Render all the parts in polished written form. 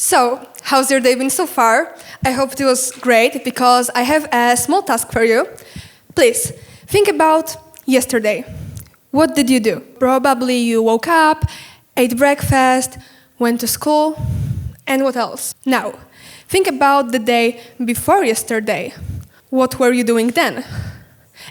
So, how's your day been so far? I hope it was great because I have a small task for you. Please, think about yesterday. What did you do? Probably you woke up, ate breakfast, went to school, and what else? Now, think about the day before yesterday. What were you doing then?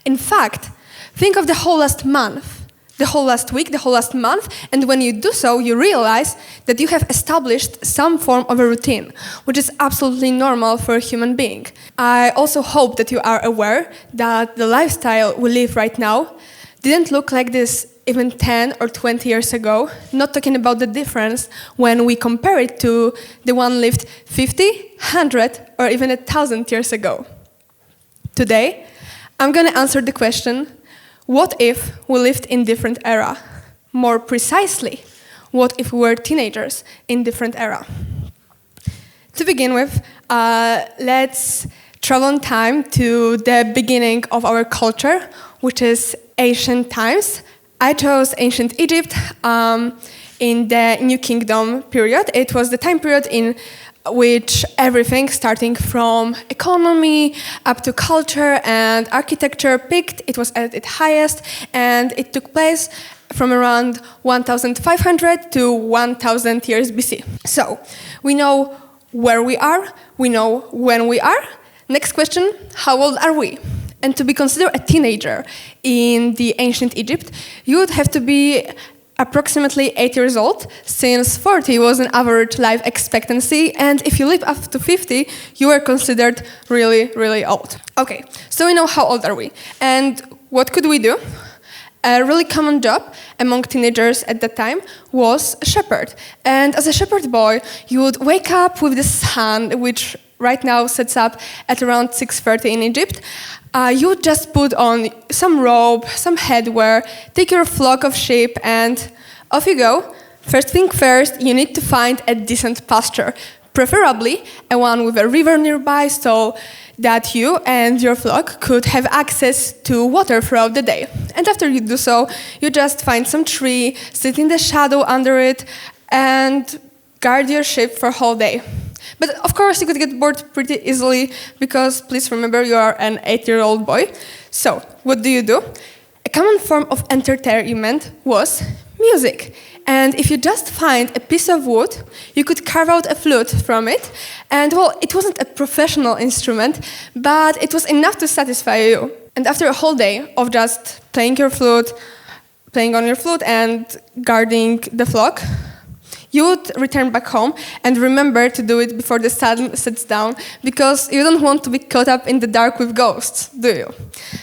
In fact, think of the whole last month, the whole last week, the whole last month, and when you do so, you realize that you have established some form of a routine, which is absolutely normal for a human being. I also hope that you are aware that the lifestyle we live right now didn't look like this even 10 or 20 years ago, not talking about the difference when we compare it to the one lived 50, 100, or even 1,000 years ago. Today, I'm going to answer the question, what if we lived in different era? More precisely, what if we were teenagers in different era? To begin with, let's travel in time to the beginning of our culture, which is ancient times. I chose ancient Egypt in the New Kingdom period. It was the time period in which everything, starting from economy up to culture and architecture, peaked. It was at its highest, and it took place from around 1,500 to 1,000 years BC. So, we know where we are, we know when we are. Next question, how old are we? And to be considered a teenager in the ancient Egypt, you would have to be approximately 8 years old, since 40 was an average life expectancy, and if you live up to 50, you are considered really, really old. Okay, so we know how old are we, and what could we do? A really common job among teenagers at that time was a shepherd. And as a shepherd boy, you would wake up with the sun, which right now sets up at around 6:30 in Egypt. You would just put on some robe, some headwear, take your flock of sheep, and off you go. First thing first, you need to find a decent pasture, preferably a one with a river nearby, so that you and your flock could have access to water throughout the day. And after you do so, you just find some tree, sit in the shadow under it, and guard your sheep for a whole day. But of course, you could get bored pretty easily because, please remember, you are an 8-year-old boy. So, what do? A common form of entertainment was music. And if you just find a piece of wood, you could carve out a flute from it. And well, it wasn't a professional instrument, but it was enough to satisfy you. And after a whole day of just playing on your flute and guarding the flock, you would return back home and remember to do it before the sun sets down, because you don't want to be caught up in the dark with ghosts, do you?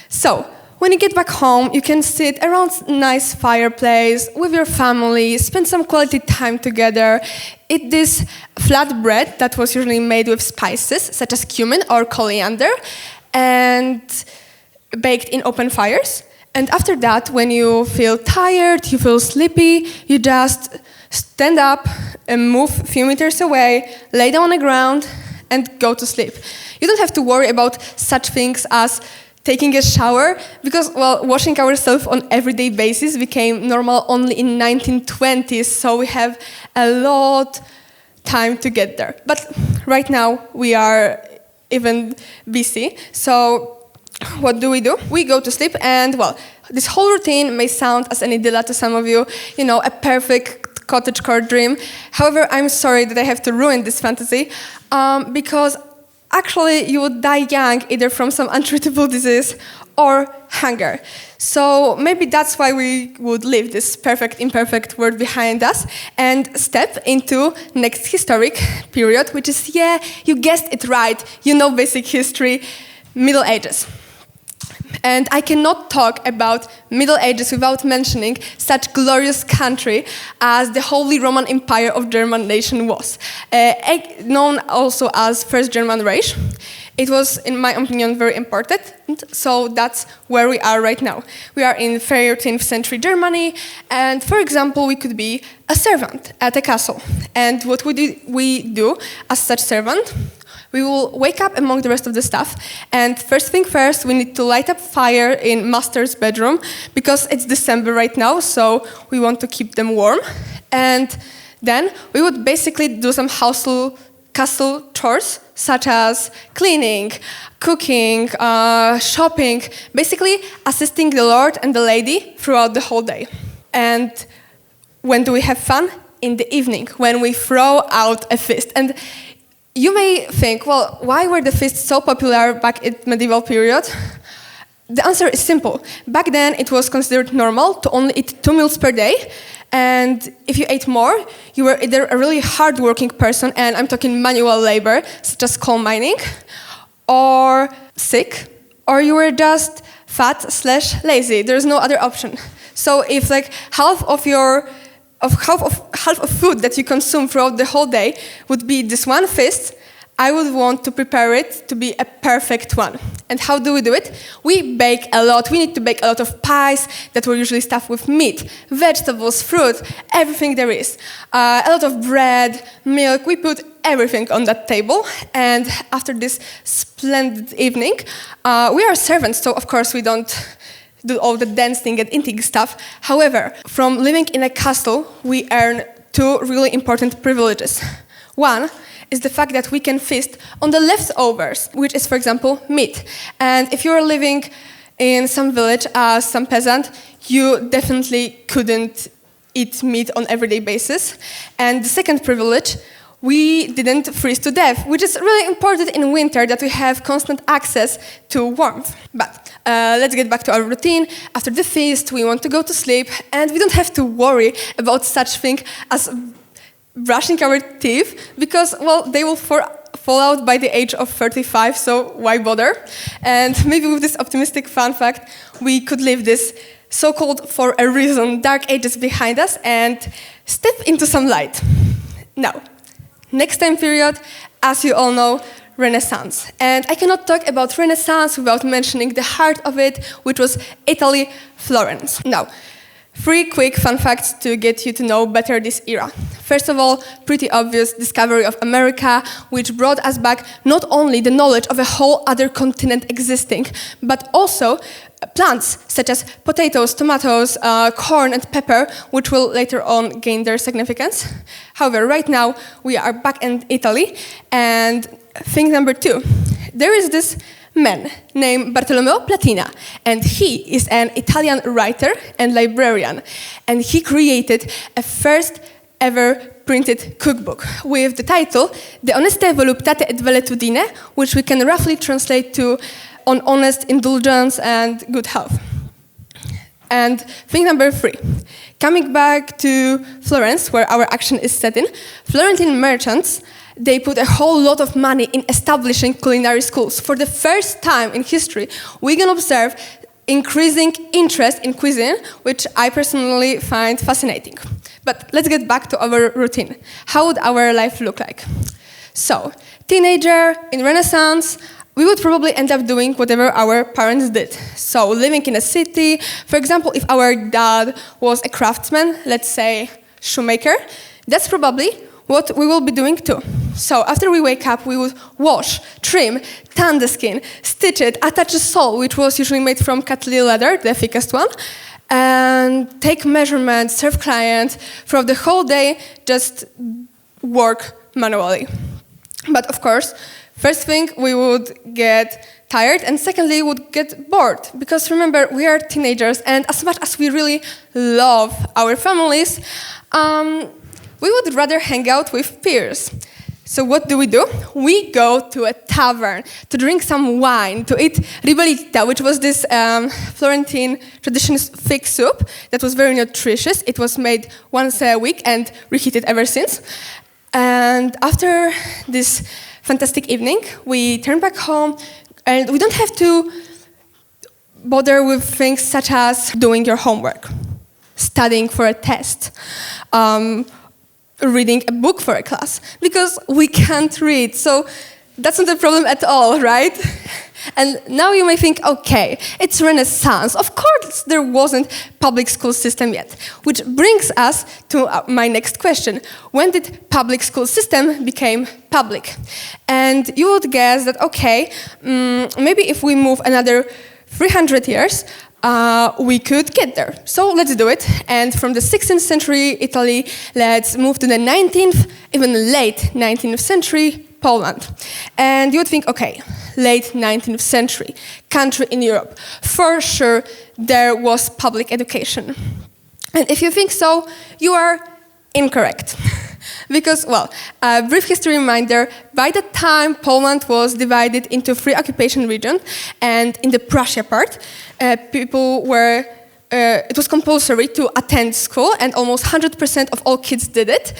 So, when you get back home, you can sit around a nice fireplace with your family, spend some quality time together, eat this flat bread that was usually made with spices, such as cumin or coriander, and baked in open fires. And after that, when you feel tired, you feel sleepy, you just stand up and move a few meters away, lay down on the ground, and go to sleep. You don't have to worry about such things as taking a shower, because, well, washing ourselves on everyday basis became normal only in 1920s, so we have a lot time to get there. But right now, we are even busy, so what do? We go to sleep, and, well, this whole routine may sound as an idyll to some of you, a perfect cottagecore dream. However, I'm sorry that I have to ruin this fantasy, because actually you would die young, either from some untreatable disease or hunger. So maybe that's why we would leave this perfect, imperfect world behind us and step into next historic period, which is, yeah, you guessed it right, basic history, Middle Ages. And I cannot talk about Middle Ages without mentioning such glorious country as the Holy Roman Empire of German nation was, known also as First German Reich. It was, in my opinion, very important, so that's where we are right now. We are in 13th century Germany, and for example, we could be a servant at a castle. And what would we do as such servant? We will wake up among the rest of the staff, and first thing first, we need to light up fire in master's bedroom, because it's December right now, so we want to keep them warm. And Then we would basically do some castle chores, such as cleaning, cooking, shopping, basically assisting the lord and the lady throughout the whole day. And when do we have fun? In the evening, when we throw out a feast. And you may think, well, why were the feasts so popular back in medieval period? The answer is simple. Back then, it was considered normal to only eat 2 meals per day. And if you ate more, you were either a really hard-working person, and I'm talking manual labor, such as coal mining, or sick, or you were just fat/lazy. There's no other option. So if like half of food that you consume throughout the whole day would be this one feast, I would want to prepare it to be a perfect one. And how do we do it? We bake a lot. We need to bake a lot of pies that were usually stuffed with meat, vegetables, fruit, everything there is. A lot of bread, milk. We put everything on that table. And after this splendid evening, we are servants, so of course we don't do all the dancing and eating stuff. However, from living in a castle, we earn 2 really important privileges. One is the fact that we can feast on the leftovers, which is, for example, meat. And if you're living in some village as some peasant, you definitely couldn't eat meat on everyday basis. And the second privilege, we didn't freeze to death, which is really important in winter, that we have constant access to warmth. But let's get back to our routine. After the feast, we want to go to sleep, and we don't have to worry about such thing as brushing our teeth, because, well, they will fall out by the age of 35, so why bother? And maybe with this optimistic fun fact, we could leave this so-called, for a reason, dark ages behind us and step into some light. Now, next time period, as you all know, Renaissance. And I cannot talk about Renaissance without mentioning the heart of it, which was Italy, Florence. Now, 3 quick fun facts to get you to know better this era. First of all, pretty obvious discovery of America, which brought us back not only the knowledge of a whole other continent existing, but also plants such as potatoes, tomatoes, corn and pepper, which will later on gain their significance. However, right now we are back in Italy, and thing number 2, there is this man named Bartolomeo Platina, and he is an Italian writer and librarian, and he created a first ever printed cookbook with the title De Honeste Voluptate et Valetudine, which we can roughly translate to On Honest Indulgence and Good Health. And thing number 3, coming back to Florence, where our action is set in, Florentine merchants, they put a whole lot of money in establishing culinary schools. For the first time in history, we can observe increasing interest in cuisine, which I personally find fascinating. But let's get back to our routine. How would our life look like? So, teenager, in Renaissance, we would probably end up doing whatever our parents did. So, living in a city, for example, if our dad was a craftsman, let's say shoemaker, that's probably what we will be doing too. So after we wake up, we would wash, trim, tan the skin, stitch it, attach a sole, which was usually made from cattle leather, the thickest one, and take measurements, serve clients. Throughout the whole day, just work manually. But of course, first thing, we would get tired, and secondly, would get bored. Because remember, we are teenagers, and as much as we really love our families, we would rather hang out with peers. So what do? We go to a tavern to drink some wine, to eat ribollita, which was this Florentine traditional thick soup that was very nutritious. It was made once a week and reheated ever since. And after this fantastic evening, we turn back home, and we don't have to bother with things such as doing your homework, studying for a test, reading a book for a class, because we can't read. So that's not a problem at all, right? And now you may think, okay, it's Renaissance. Of course there wasn't public school system yet, which brings us to my next question. When did public school system become public? And you would guess that, okay, maybe if we move another 300 years, we could get there. So let's do it. And from the 16th century Italy, let's move to the 19th, even late 19th century Poland. And you would think, okay, late 19th century, country in Europe. For sure, there was public education. And if you think so, you are incorrect. Because, well, a brief history reminder, by that time Poland was divided into 3 occupation regions, and in the Prussia part, it was compulsory to attend school, and almost 100% of all kids did it.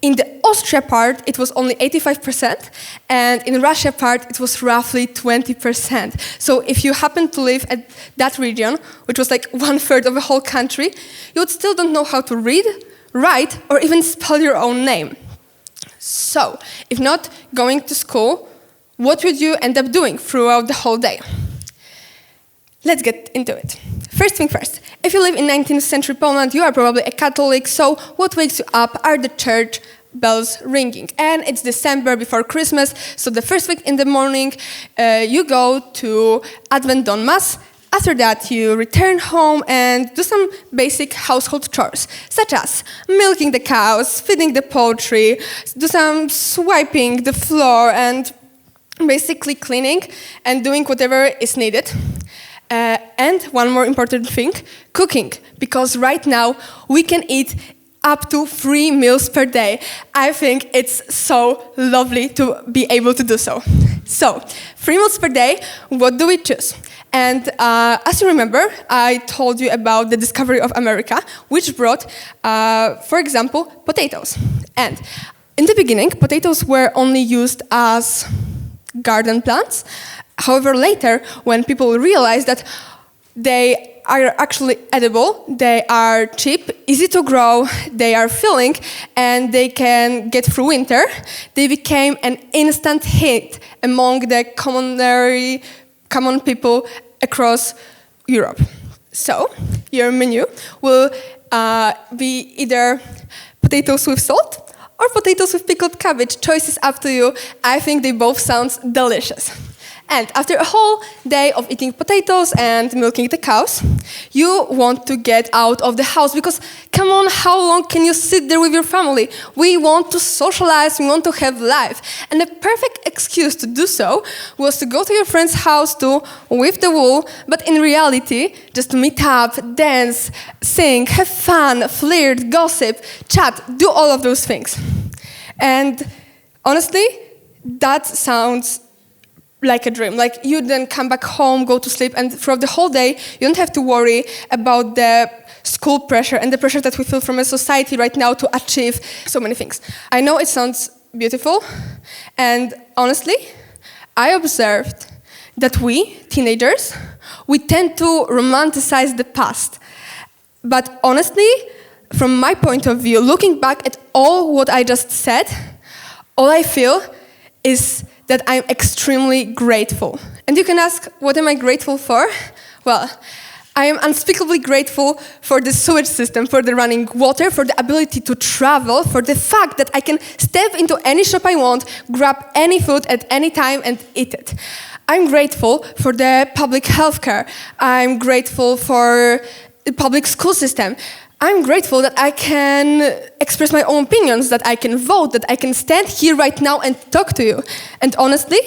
In the Austria part, it was only 85%, and in Russia part, it was roughly 20%. So if you happen to live at that region, which was like 1/3 of the whole country, you would still don't know how to read, write, or even spell your own name. So, if not going to school, what would you end up doing throughout the whole day? Let's get into it. First thing first, if you live in 19th century Poland, you are probably a Catholic, so what wakes you up are the church bells ringing. And it's December before Christmas, so the first week in the morning, you go to Advent Dawn Mass. After that, you return home and do some basic household chores, such as milking the cows, feeding the poultry, do some swiping the floor, and basically cleaning and doing whatever is needed. And one more important thing, cooking, because right now we can eat up to 3 meals per day. I think it's so lovely to be able to do so. So, 3 meals per day, what do we choose? And as you remember, I told you about the discovery of America, which brought, for example, potatoes. And in the beginning, potatoes were only used as garden plants. However, later, when people realized that they are actually edible, they are cheap, easy to grow, they are filling, and they can get through winter, they became an instant hit among the common people across Europe. So, your menu will be either potatoes with salt or potatoes with pickled cabbage. Choice is up to you. I think they both sound delicious. And after a whole day of eating potatoes and milking the cows, you want to get out of the house because, come on, how long can you sit there with your family? We want to socialize, we want to have life. And the perfect excuse to do so was to go to your friend's house to whip the wool, but in reality, just meet up, dance, sing, have fun, flirt, gossip, chat, do all of those things. And honestly, that sounds like a dream. Like you then come back home, go to sleep, and throughout the whole day, you don't have to worry about the school pressure and the pressure that we feel from a society right now to achieve so many things. I know it sounds beautiful, and honestly, I observed that we, teenagers, we tend to romanticize the past. But honestly, from my point of view, looking back at all what I just said, all I feel is that I'm extremely grateful. And you can ask, what am I grateful for? Well, I am unspeakably grateful for the sewage system, for the running water, for the ability to travel, for the fact that I can step into any shop I want, grab any food at any time and eat it. I'm grateful for the public healthcare. I'm grateful for the public school system. I'm grateful that I can express my own opinions, that I can vote, that I can stand here right now and talk to you. And honestly,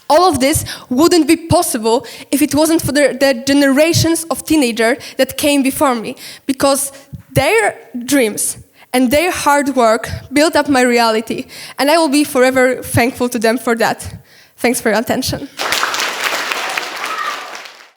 all of this wouldn't be possible if it wasn't for the generations of teenagers that came before me, because their dreams and their hard work built up my reality, and I will be forever thankful to them for that. Thanks for your attention.